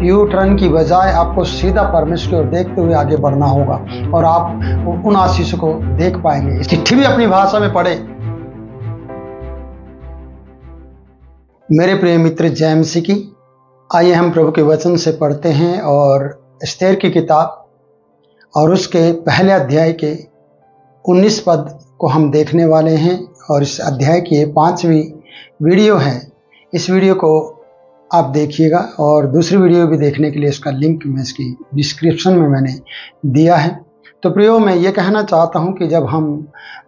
U turn की बजाय आपको सीधा परमेश्वर की ओर देखते हुए आगे बढ़ना होगा और आप उन आशीषों को देख पाएंगे। इस चिट्ठी भी अपनी भाषा में पढ़े। मेरे प्रिय मित्र, जय मसीह की। आइए हम प्रभु के वचन से पढ़ते हैं और एस्तेर की किताब और उसके पहले अध्याय के 19 पद को हम देखने वाले हैं। और इस अध्याय की ये 5वीं वीडियो है। इस वीडियो को आप देखिएगा और दूसरी वीडियो भी देखने के लिए इसका लिंक मैं इसकी डिस्क्रिप्शन में मैंने दिया है। तो प्रियो, मैं ये कहना चाहता हूँ कि जब हम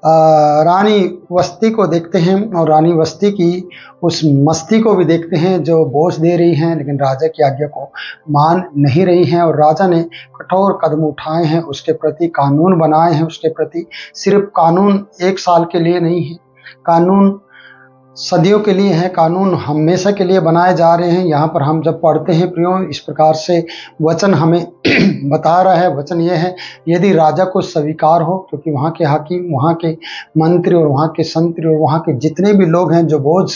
रानी वस्ती को देखते हैं और रानी वस्ती की उस मस्ती को भी देखते हैं जो बोझ दे रही हैं लेकिन राजा की आज्ञा को मान नहीं रही हैं, और राजा ने कठोर कदम उठाए हैं, उसके प्रति कानून बनाए हैं। उसके प्रति सिर्फ कानून 1 साल के लिए नहीं है, कानून सदियों के लिए है, कानून हमेशा के लिए बनाए जा रहे हैं। यहाँ पर हम जब पढ़ते हैं प्रियो, इस प्रकार से वचन हमें बता रहा है। वचन ये है, यदि राजा को स्वीकार हो, क्योंकि वहाँ के हाकिम, वहाँ के मंत्री और वहाँ के संतरी और वहाँ के जितने भी लोग हैं जो बोझ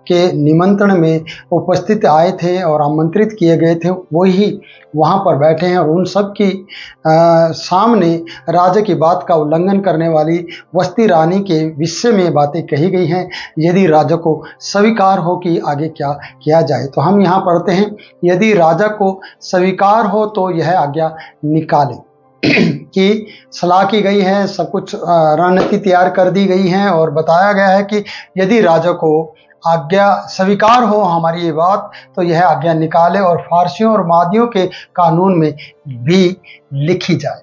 के निमंत्रण में उपस्थित आए थे और आमंत्रित किए गए थे, वही वहाँ पर बैठे हैं और उन सब की सामने राजा की बात का उल्लंघन करने वाली वस्ती रानी के विषय में बातें कही गई हैं। यदि राजा को स्वीकार हो कि आगे क्या किया जाए, तो हम यहाँ पढ़ते हैं, यदि राजा को स्वीकार हो तो यह आज्ञा निकाले कि सलाह की गई है, सब कुछ रणनीति तैयार कर दी गई है और बताया गया है कि यदि राजा को आज्ञा स्वीकार हो हमारी ये बात, तो यह आज्ञा निकाले और फारसियों और मादियों के कानून में भी लिखी जाए,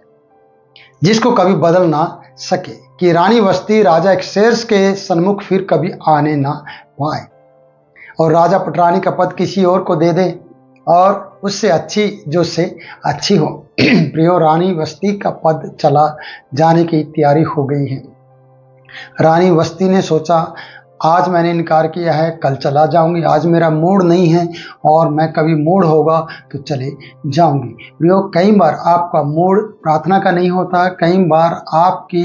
जिसको कभी बदल ना सके, कि रानी वस्ती राजा एक्सेर्स के सन्मुख फिर कभी आने ना पाए और राजा पटरानी का पद किसी और को दे दे और उससे अच्छी जो उससे अच्छी हो। प्रियो, रानी वस्ती का पद चला जाने की तैयारी हो गई है। रानी वस्ती ने सोचा, आज मैंने इनकार किया है, कल चला जाऊंगी, आज मेरा मूड नहीं है और मैं कभी मूड होगा तो चले जाऊंगी। प्रियो, कई बार आपका मूड प्रार्थना का नहीं होता, कई बार आपकी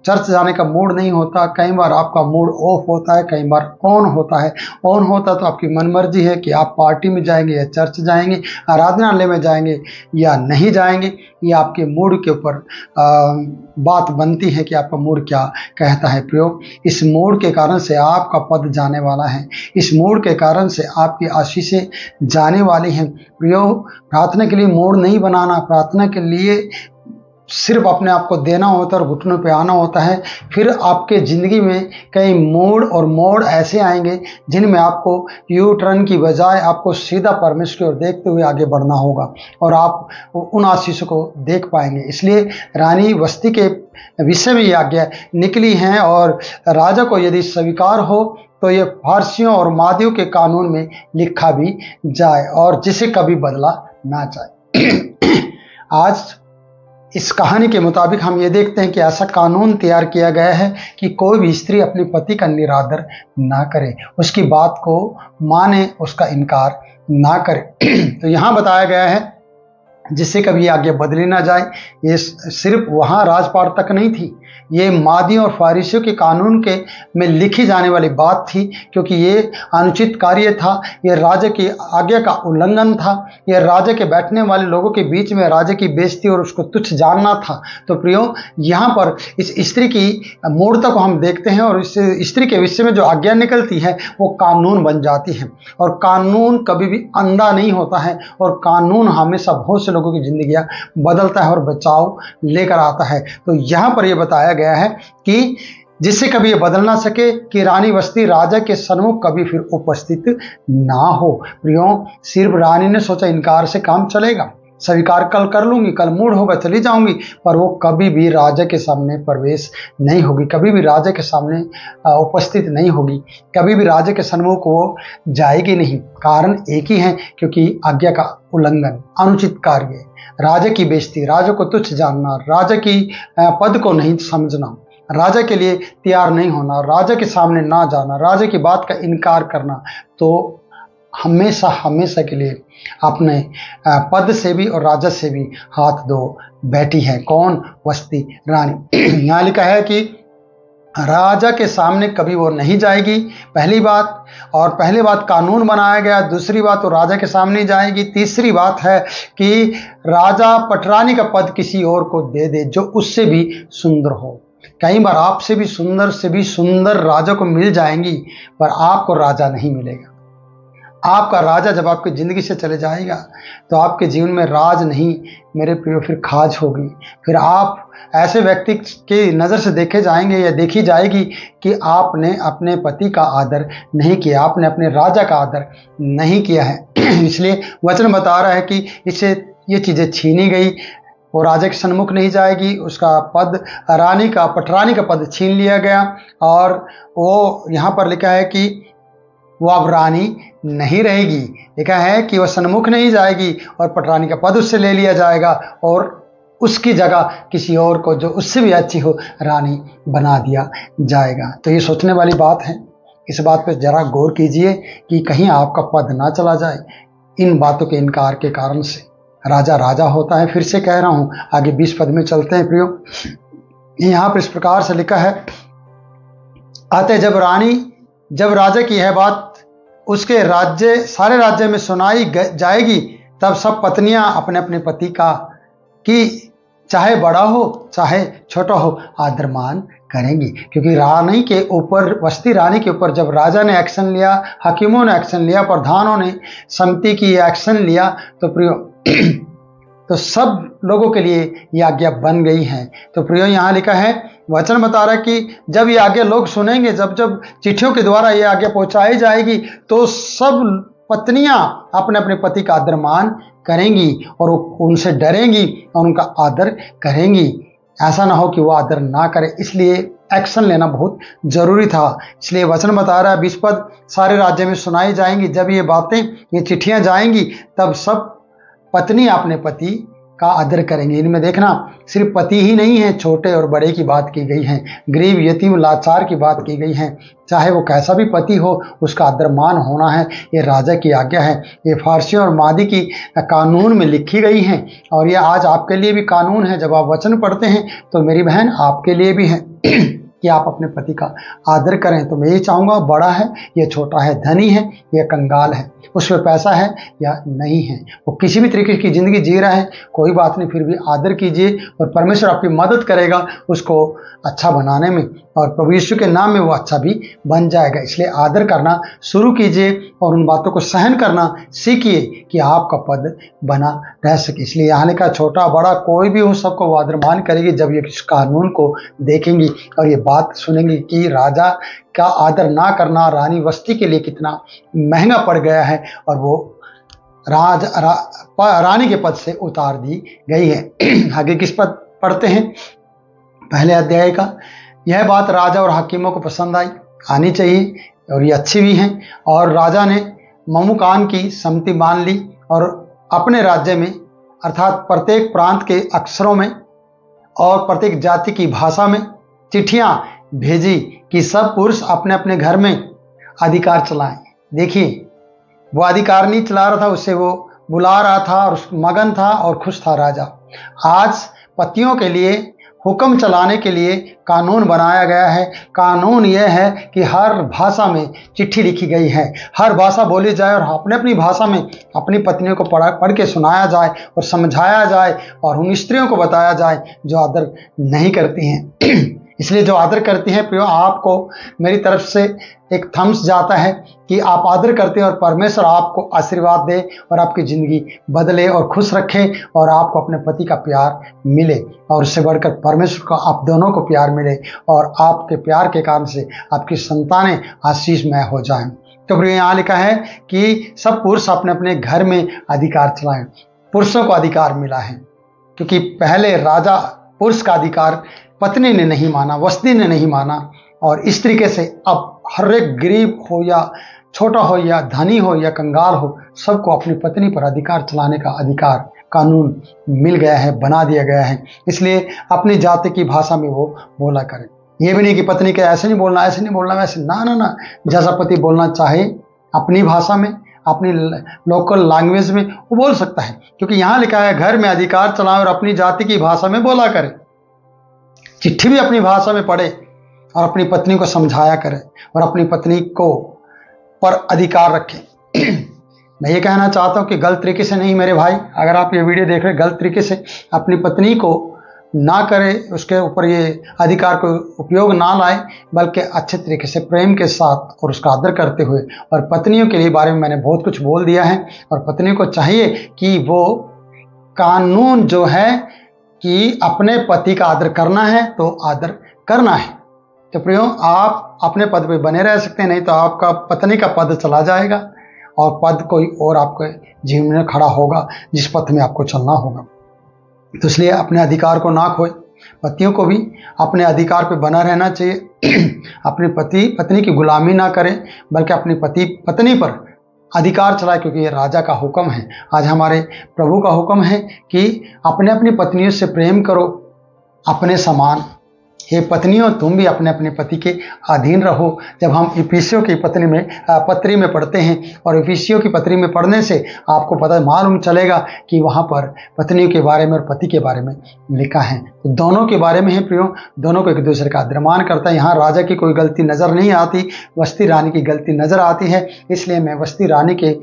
चर्च जाने का मूड नहीं होता, कई बार आपका मूड ऑफ होता है, कई बार ऑन होता है। ऑन होता तो आपकी मनमर्जी है कि आप पार्टी में जाएंगे या चर्च जाएंगे, आराधनालय में जाएंगे या नहीं जाएंगे। ये आपके मूड के ऊपर बात बनती है कि आपका मूड क्या कहता है। प्रियो, इस मूड के कारण से आपका पद जाने वाला है, इस मूड के कारण से आपकी आशीषें जाने वाली हैं। प्रियो, प्रार्थना के लिए मूड नहीं बनाना, प्रार्थना के लिए सिर्फ अपने आप को देना होता है और घुटनों पे आना होता है। फिर आपके ज़िंदगी में कई मोड़ और मोड़ ऐसे आएंगे जिनमें आपको यू टर्न की बजाय आपको सीधा परमेश्वर की ओर देखते हुए आगे बढ़ना होगा और आप उन आशीषों को देख पाएंगे। इसलिए रानी वस्ती के विषय में ये आज्ञा निकली है और राजा को यदि स्वीकार हो तो ये फारसियों और मादियों के कानून में लिखा भी जाए और जिसे कभी बदला ना जाए। आज इस कहानी के मुताबिक हम ये देखते हैं कि ऐसा कानून तैयार किया गया है कि कोई भी स्त्री अपने पति का निरादर ना करे, उसकी बात को माने, उसका इनकार ना करे। तो यहाँ बताया गया है जिससे कभी ये आगे बदली ना जाए। ये सिर्फ वहाँ राजपाट तक नहीं थी, ये मादियों और फारिसियों के कानून के में लिखी जाने वाली बात थी, क्योंकि ये अनुचित कार्य था, ये राजा की आज्ञा का उल्लंघन था, ये राजा के बैठने वाले लोगों के बीच में राजा की बेइज्जती और उसको तुच्छ जानना था। तो प्रियो, यहाँ पर इस स्त्री की मूर्खता को हम देखते हैं और इस स्त्री के विषय में जो आज्ञा निकलती है वो कानून बन जाती है। और कानून कभी भी अंधा नहीं होता है और कानून हमेशा बहुत से लोगों की जिंदगियां बदलता है और बचाव लेकर आता है। तो यहाँ पर यह बताया गया है कि जिससे कभी ये बदल ना सके कि रानी वस्ती राजा के सन्मुख कभी फिर उपस्थित ना हो। प्रियो, सिर्फ रानी ने सोचा इनकार से काम चलेगा, स्वीकार कल कर लूंगी, कल मूड होगा चली जाऊंगी, पर वो कभी भी राजा के सामने प्रवेश नहीं होगी, कभी भी राजा के सामने उपस्थित नहीं होगी, कभी भी राजा के सन्मुख वो जाएगी नहीं। कारण एक ही है, क्योंकि आज्ञा का उल्लंघन, अनुचित कार्य, राजा की बेइज्जती, राजा को तुच्छ जानना, राजा की पद को नहीं समझना, राजा के लिए तैयार नहीं होना, राजा के सामने ना जाना, राजा की बात का इनकार करना, तो हमेशा हमेशा के लिए अपने पद से भी और राजा से भी हाथ धो बैठी है। कौन? वस्ती रानी। यहाँ लिखा है कि राजा के सामने कभी वो नहीं जाएगी। पहली बात, और पहली बात कानून बनाया गया, दूसरी बात वो राजा के सामने जाएगी, तीसरी बात है कि राजा पटरानी का पद किसी और को दे दे जो उससे भी सुंदर हो। कई बार आपसे भी सुंदर राजा को मिल जाएंगी, पर आपको राजा नहीं मिलेगा। आपका राजा जब आपकी ज़िंदगी से चले जाएगा तो आपके जीवन में राज नहीं मेरे प्रियो फिर खाज होगी। फिर आप ऐसे व्यक्ति की नज़र से देखे जाएंगे या देखी जाएगी कि आपने अपने पति का आदर नहीं किया, आपने अपने राजा का आदर नहीं किया है। इसलिए वचन बता रहा है कि इससे ये चीज़ें छीनी गई। वो राजा के सन्मुख नहीं जाएगी, उसका पद पटरानी का पद छीन लिया गया। और वो यहाँ पर लिखा है कि वो अब रानी नहीं रहेगी। लिखा है कि वह सन्मुख नहीं जाएगी और पटरानी का पद उससे ले लिया जाएगा और उसकी जगह किसी और को जो उससे भी अच्छी हो रानी बना दिया जाएगा। तो ये सोचने वाली बात है। इस बात पर जरा गौर कीजिए कि कहीं आपका पद ना चला जाए इन बातों के इनकार के कारण से। राजा राजा होता है। फिर से कह रहा हूँ, आगे 20 पद में चलते हैं प्रियो। यहाँ पर इस प्रकार से लिखा है, अतः जब राजा की यह बात उसके सारे राज्य में सुनाई जाएगी, तब सब पत्नियां अपने अपने पति का कि चाहे बड़ा हो चाहे छोटा हो आदर मान करेंगी। क्योंकि रानी के ऊपर, वस्ती रानी के ऊपर जब राजा ने एक्शन लिया, हकीमों ने एक्शन लिया, प्रधानों ने समिति की एक्शन लिया, तो प्रियो तो सब लोगों के लिए ये आज्ञा बन गई है। तो प्रियो यहाँ लिखा है, वचन बता रहा है कि जब ये आज्ञा लोग सुनेंगे, जब चिट्ठियों के द्वारा ये आज्ञा पहुंचाई जाएगी, तो सब पत्नियां अपने अपने पति का आदर मान करेंगी और उनसे डरेंगी और उनका आदर करेंगी। ऐसा ना हो कि वो आदर ना करे, इसलिए एक्शन लेना बहुत जरूरी था। इसलिए वचन बता रहा है 20 पद, सारे राज्य में सुनाई जाएंगी। जब ये बातें, ये चिट्ठियां जाएंगी, तब सब पत्नी अपने पति का आदर करेंगे। इनमें देखना सिर्फ पति ही नहीं है, छोटे और बड़े की बात की गई है, गरीब यतीम लाचार की बात की गई है। चाहे वो कैसा भी पति हो, उसका आदर मान होना है। ये राजा की आज्ञा है। ये फारसियों और मादी की कानून में लिखी गई है और ये आज आपके लिए भी कानून है। जब आप वचन पढ़ते हैं तो मेरी बहन आपके लिए भी है कि आप अपने पति का आदर करें। तो मैं ये चाहूँगा, बड़ा है या छोटा है, धनी है या कंगाल है, उसमें पैसा है या नहीं है, वो किसी भी तरीके की ज़िंदगी जी रहा है, कोई बात नहीं, फिर भी आदर कीजिए और परमेश्वर आपकी मदद करेगा उसको अच्छा बनाने में, और प्रभु यीशु के नाम में वो अच्छा भी बन जाएगा। इसलिए आदर करना शुरू कीजिए और उन बातों को सहन करना सीखिए कि आपका पद बना रह सके। इसलिए यहाँ लिखा, छोटा बड़ा कोई भी हो, सबको वो आदर मान करेगी जब ये इस कानून को देखेंगी और ये बात सुनेंगी कि राजा का आदर ना करना रानी वस्ती के लिए कितना महंगा पड़ गया है और वो रानी के पद से उतार दी गई है। आगे किस पद पढ़ते हैं, पहले अध्याय का। यह बात राजा और हकीमों को पसंद आनी चाहिए और ये अच्छी भी है। और राजा ने ममुकान की सम्मति मान ली और अपने राज्य में, अर्थात प्रत्येक प्रांत के अक्षरों में और प्रत्येक जाति की भाषा में चिट्ठियां भेजी कि सब पुरुष अपने अपने घर में अधिकार चलाएं। देखिए, वो अधिकार नहीं चला रहा था, उससे वो बुला रहा था और मगन था और खुश था राजा। आज पतियों के लिए हुक्म चलाने के लिए कानून बनाया गया है। कानून यह है कि हर भाषा में चिट्ठी लिखी गई है, हर भाषा बोली जाए और अपने अपनी भाषा में अपनी पत्नियों को पढ़ के सुनाया जाए और समझाया जाए और उन स्त्रियों को बताया जाए जो आदर नहीं करती हैं। इसलिए जो आदर करती हैं प्रियो, आपको मेरी तरफ से एक थम्स जाता है कि आप आदर करते हैं और परमेश्वर आपको आशीर्वाद दे और आपकी ज़िंदगी बदले और खुश रखे और आपको अपने पति का प्यार मिले और उससे बढ़कर परमेश्वर को, आप दोनों को प्यार मिले और आपके प्यार के कारण से आपकी संतानें आशीषमय हो जाएं। तो प्रियो, यहाँ लिखा है कि सब पुरुष अपने अपने घर में अधिकार चलाएं। पुरुषों को अधिकार मिला है क्योंकि पहले राजा पुरुष का अधिकार पत्नी ने नहीं माना, वस्ती ने नहीं माना, और इस तरीके से अब हर एक गरीब हो या छोटा हो या धनी हो या कंगाल हो, सबको अपनी पत्नी पर अधिकार चलाने का अधिकार कानून मिल गया है, बना दिया गया है। इसलिए अपनी जाति की भाषा में वो बोला करें। ये भी नहीं कि पत्नी के ऐसे नहीं बोलना, ऐसे नहीं बोलना, वैसे ना ना ना, जैसा पति बोलना चाहे अपनी भाषा में, अपनी लोकल लैंग्वेज में वो बोल सकता है, क्योंकि यहाँ लिखा है घर में अधिकार चलाएं और अपनी जाति की भाषा में बोला करें। चिट्ठी भी अपनी भाषा में पढ़े और अपनी पत्नी को समझाया करे और अपनी पत्नी को पर अधिकार रखें। मैं ये कहना चाहता हूँ कि गलत तरीके से नहीं मेरे भाई, अगर आप ये वीडियो देख रहे हैं गलत तरीके से अपनी पत्नी को ना करें, उसके ऊपर ये अधिकार को उपयोग ना लाएं, बल्कि अच्छे तरीके से प्रेम के साथ और उसका आदर करते हुए। और पत्नियों के लिए बारे में मैंने बहुत कुछ बोल दिया है, और पत्नियों को चाहिए कि वो कानून जो है कि अपने पति का आदर करना है तो आदर करना है। तो प्रियो, आप अपने पद पे बने रह सकते हैं, नहीं तो आपका पत्नी का पद चला जाएगा और पद कोई और आपके जीवन में खड़ा होगा जिस पथ में आपको चलना होगा। तो इसलिए अपने अधिकार को ना खोए, पतियों को भी अपने अधिकार पे बना रहना चाहिए। अपने पत्नी की गुलामी ना करें, बल्कि अपनी पत्नी पर अधिकार चलाए, क्योंकि ये राजा का हुक्म है। आज हमारे प्रभु का हुक्म है कि अपने अपनी पत्नियों से प्रेम करो अपने समान। हे पत्नियों, तुम भी अपने अपने पति के अधीन रहो। जब हम इफिसियों की पत्री में पढ़ते हैं, और इफिसियों की पत्री में पढ़ने से आपको पता मालूम चलेगा कि वहाँ पर पत्नियों के बारे में और पति के बारे में लिखा है। तो दोनों के बारे में है प्रियो, दोनों को एक दूसरे का आदरमान करता है। यहाँ राजा की कोई गलती नज़र नहीं आती, वस्ती रानी की गलती नज़र आती है। इसलिए मैं वस्ती रानी के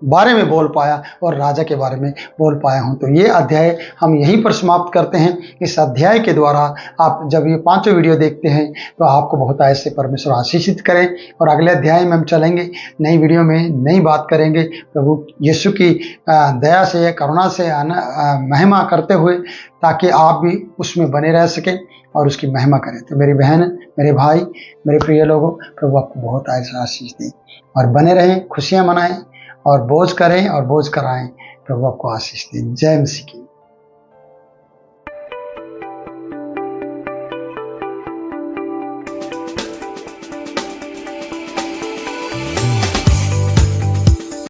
बारे में बोल पाया और राजा के बारे में बोल पाया हूँ। तो ये अध्याय हम यहीं पर समाप्त करते हैं। इस अध्याय के द्वारा आप जब ये 5 वीडियो देखते हैं तो आपको बहुत ऐसे परमेश्वर आशीषित करें। और अगले अध्याय में हम चलेंगे, नई वीडियो में नई बात करेंगे प्रभु यीशु की दया से, करुणा से महिमा करते हुए, ताकि आप भी उसमें बने रह सकें और उसकी महिमा करें। तो मेरी बहन, मेरे भाई, मेरे प्रिय लोगों, प्रभु आपको बहुत ऐसा आशीष दें और बने रहें, खुशियाँ मनाएं और बोझ करें और बोझ कराएं। प्रभु आपको आशीष दें। जय मसीह की।